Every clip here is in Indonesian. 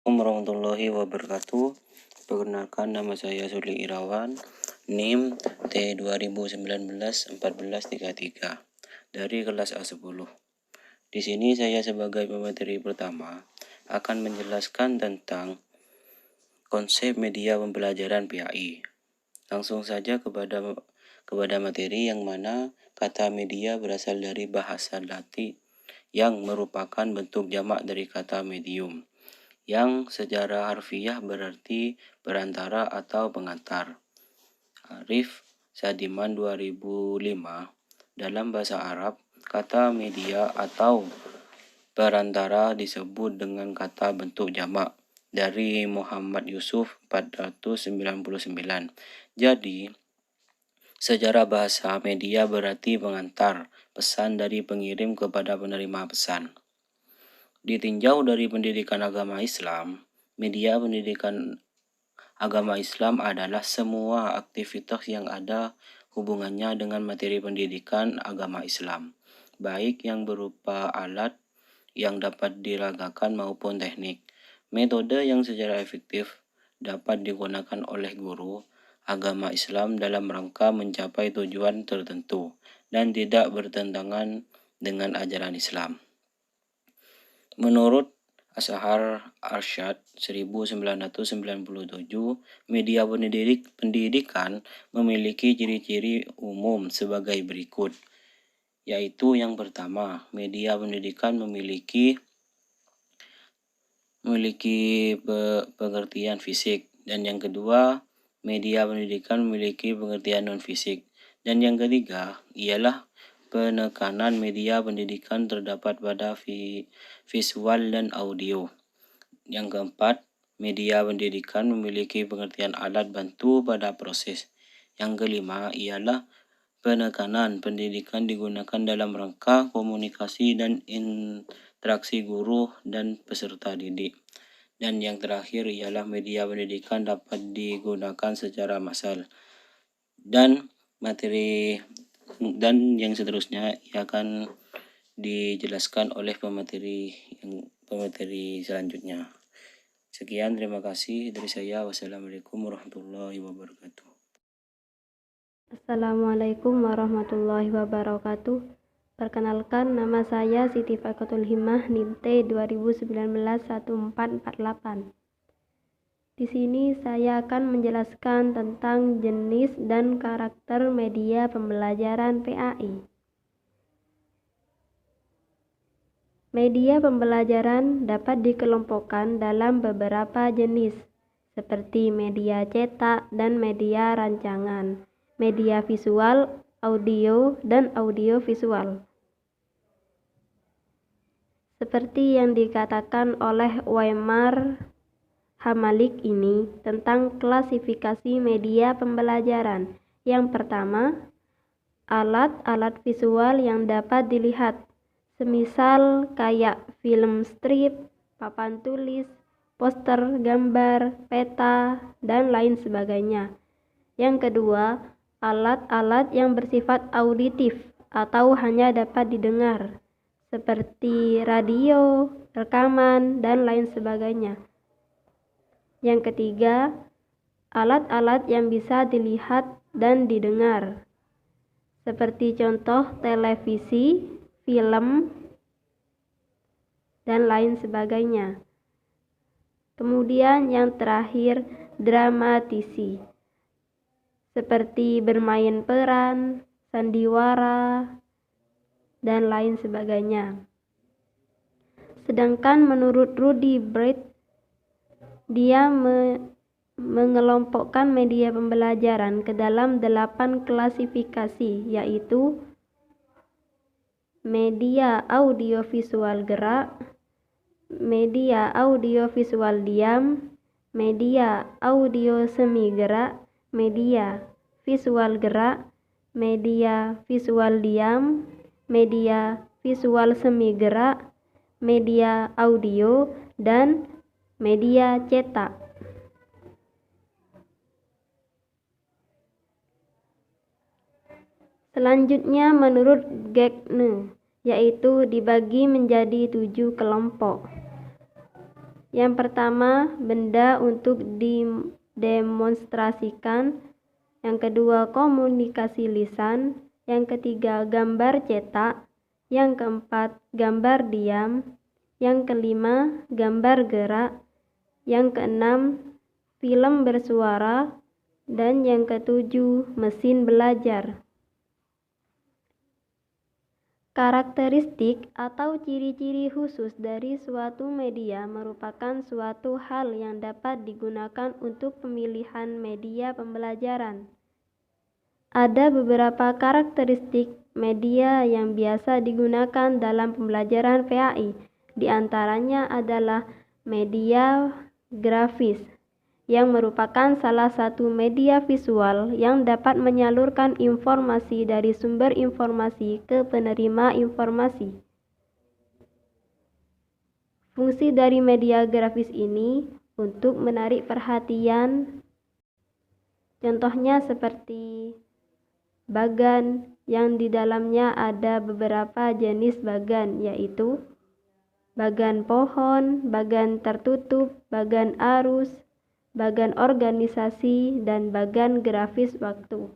Assalamualaikum warahmatullahi wabarakatuh. Perkenalkan, nama saya Suli Irawan, NIM T2019-1433 dari kelas A10. Di sini saya sebagai pemateri pertama akan menjelaskan tentang konsep media pembelajaran PAI. Langsung saja kepada materi, yang mana kata media berasal dari bahasa Latin yang merupakan bentuk jamak dari kata medium, yang secara harfiah berarti perantara atau pengantar. Arif Sadiman 2005. Dalam bahasa Arab, kata media atau perantara disebut dengan kata bentuk jamak dari Muhammad Yusuf 499. Jadi, secara bahasa, media berarti pengantar pesan dari pengirim kepada penerima pesan. Ditinjau dari pendidikan agama Islam, media pendidikan agama Islam adalah semua aktivitas yang ada hubungannya dengan materi pendidikan agama Islam, baik yang berupa alat yang dapat diragakan maupun teknik. Metode yang secara efektif dapat digunakan oleh guru agama Islam dalam rangka mencapai tujuan tertentu dan tidak bertentangan dengan ajaran Islam. Menurut Ashar Arsyad 1997, media pendidikan memiliki ciri-ciri umum sebagai berikut, yaitu yang pertama, media pendidikan memiliki pengertian fisik, dan yang kedua, media pendidikan memiliki pengertian non-fisik, dan yang ketiga ialah penekanan media pendidikan terdapat pada visual dan audio. Yang keempat, media pendidikan memiliki pengertian alat bantu pada proses. Yang kelima ialah penekanan pendidikan digunakan dalam rangka komunikasi dan interaksi guru dan peserta didik. Dan yang terakhir ialah media pendidikan dapat digunakan secara massal. Dan yang seterusnya akan dijelaskan oleh pemateri selanjutnya. Sekian, terima kasih dari saya. Wassalamualaikum warahmatullahi wabarakatuh. Assalamualaikum warahmatullahi wabarakatuh. Perkenalkan, nama saya Siti Fakatul Himmah, NIM T2019-1448. Di sini saya akan menjelaskan tentang jenis dan karakter media pembelajaran PAI. Media pembelajaran dapat dikelompokkan dalam beberapa jenis, seperti media cetak dan media rancangan, media visual, audio, dan audiovisual. Seperti yang dikatakan oleh Weimar Hamalik ini tentang klasifikasi media pembelajaran. Yang pertama, alat-alat visual yang dapat dilihat, semisal kayak film strip, papan tulis, poster, gambar, peta, dan lain sebagainya. Yang kedua, alat-alat yang bersifat auditif atau hanya dapat didengar, seperti radio, rekaman, dan lain sebagainya. Yang ketiga, alat-alat yang bisa dilihat dan didengar, seperti contoh televisi, film, dan lain sebagainya. Kemudian yang terakhir, dramatisi, seperti bermain peran, sandiwara, dan lain sebagainya. Sedangkan menurut Rudy Bright, dia mengelompokkan media pembelajaran ke dalam 8 klasifikasi, yaitu media audiovisual gerak, media audiovisual diam, media audio semi gerak, media visual gerak, media visual diam, media visual semi gerak, media audio, dan media cetak. Selanjutnya menurut Gagne, yaitu dibagi menjadi 7 kelompok. Yang pertama, benda untuk didemonstrasikan. Yang kedua, komunikasi lisan. Yang ketiga, gambar cetak. Yang keempat, gambar diam. Yang kelima, gambar gerak. Yang keenam, film bersuara. Dan yang ketujuh, mesin belajar. Karakteristik atau ciri-ciri khusus dari suatu media merupakan suatu hal yang dapat digunakan untuk pemilihan media pembelajaran. Ada beberapa karakteristik media yang biasa digunakan dalam pembelajaran PAI. Di antaranya adalah media grafis, yang merupakan salah satu media visual yang dapat menyalurkan informasi dari sumber informasi ke penerima informasi. Fungsi dari media grafis ini untuk menarik perhatian, contohnya seperti bagan yang di dalamnya ada beberapa jenis bagan, yaitu bagan pohon, bagan tertutup, bagan arus, bagan organisasi, dan bagan grafis waktu.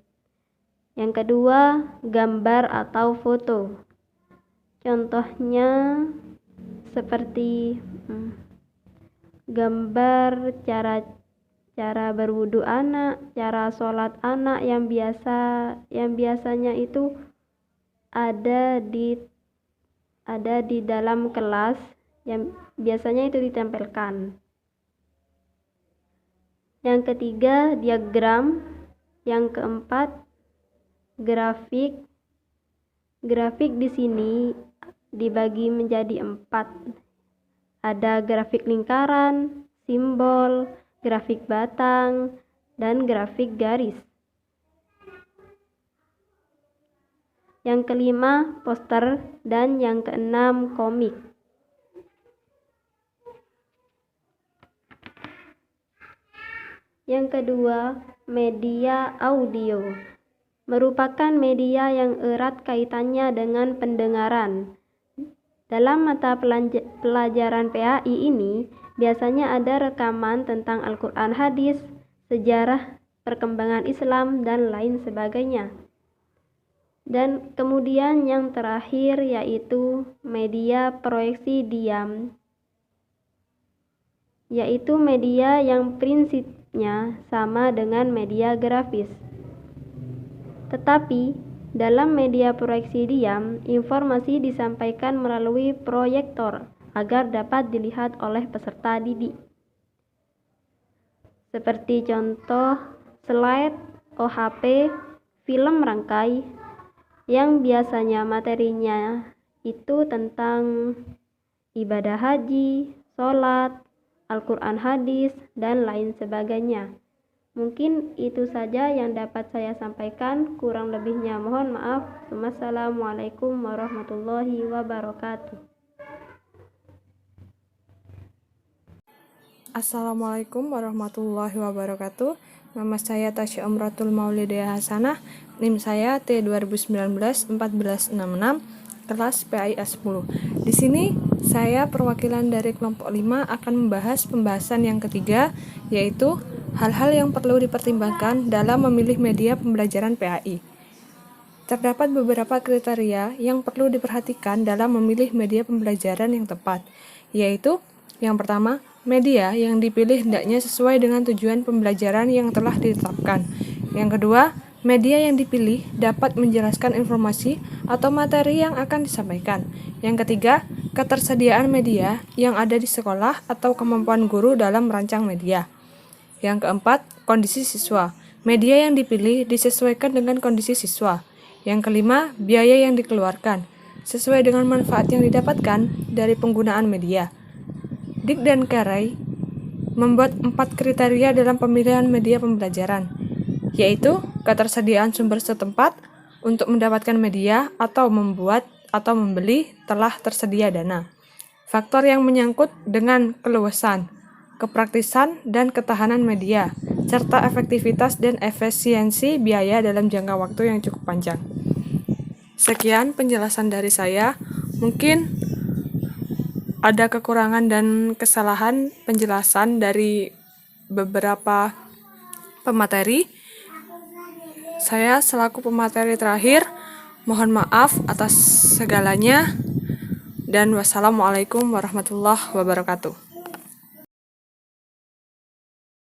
Yang kedua, gambar atau foto. Contohnya seperti gambar cara berwudu anak, cara sholat anak yang biasanya itu ada di dalam kelas, yang biasanya itu ditempelkan. Yang ketiga, diagram. Yang keempat, grafik. Grafik di sini dibagi menjadi 4. Ada grafik lingkaran, simbol, grafik batang, dan grafik garis. Yang kelima, poster, dan yang keenam, komik. Yang kedua, media audio merupakan media yang erat kaitannya dengan pendengaran. Dalam mata pelajaran PAI ini, biasanya ada rekaman tentang Al-Quran, hadis, sejarah, perkembangan Islam, dan lain sebagainya. Dan kemudian yang terakhir yaitu media proyeksi diam, yaitu media yang prinsipnya sama dengan media grafis. Tetapi dalam media proyeksi diam, informasi disampaikan melalui proyektor agar dapat dilihat oleh peserta didik. Seperti contoh slide, OHP, film rangkai, yang biasanya materinya itu tentang ibadah haji, sholat, Al-Quran, hadis, dan lain sebagainya. Mungkin itu saja yang dapat saya sampaikan, kurang lebihnya mohon maaf. Wassalamualaikum warahmatullahi wabarakatuh. Assalamualaikum warahmatullahi wabarakatuh. Nama saya Tasya Umratul Maulidah Hasanah. NIM saya T 2019-1466, kelas PAIA 10. Di sini saya perwakilan dari kelompok 5 akan membahas pembahasan yang ketiga, yaitu hal-hal yang perlu dipertimbangkan dalam memilih media pembelajaran PAI. Terdapat beberapa kriteria yang perlu diperhatikan dalam memilih media pembelajaran yang tepat, yaitu yang pertama, media yang dipilih hendaknya sesuai dengan tujuan pembelajaran yang telah ditetapkan. Yang kedua, media yang dipilih dapat menjelaskan informasi atau materi yang akan disampaikan. Yang ketiga, ketersediaan media yang ada di sekolah atau kemampuan guru dalam merancang media. Yang keempat, kondisi siswa. Media yang dipilih disesuaikan dengan kondisi siswa. Yang kelima, biaya yang dikeluarkan, sesuai dengan manfaat yang didapatkan dari penggunaan media. Dik dan Carey membuat 4 kriteria dalam pemilihan media pembelajaran, yaitu ketersediaan sumber setempat untuk mendapatkan media atau membuat atau membeli telah tersedia dana. Faktor yang menyangkut dengan keluasan, kepraktisan dan ketahanan media, serta efektivitas dan efisiensi biaya dalam jangka waktu yang cukup panjang. Sekian penjelasan dari saya. Mungkin ada kekurangan dan kesalahan penjelasan dari beberapa pemateri. Saya selaku pemateri terakhir, mohon maaf atas segalanya, dan wassalamualaikum warahmatullahi wabarakatuh.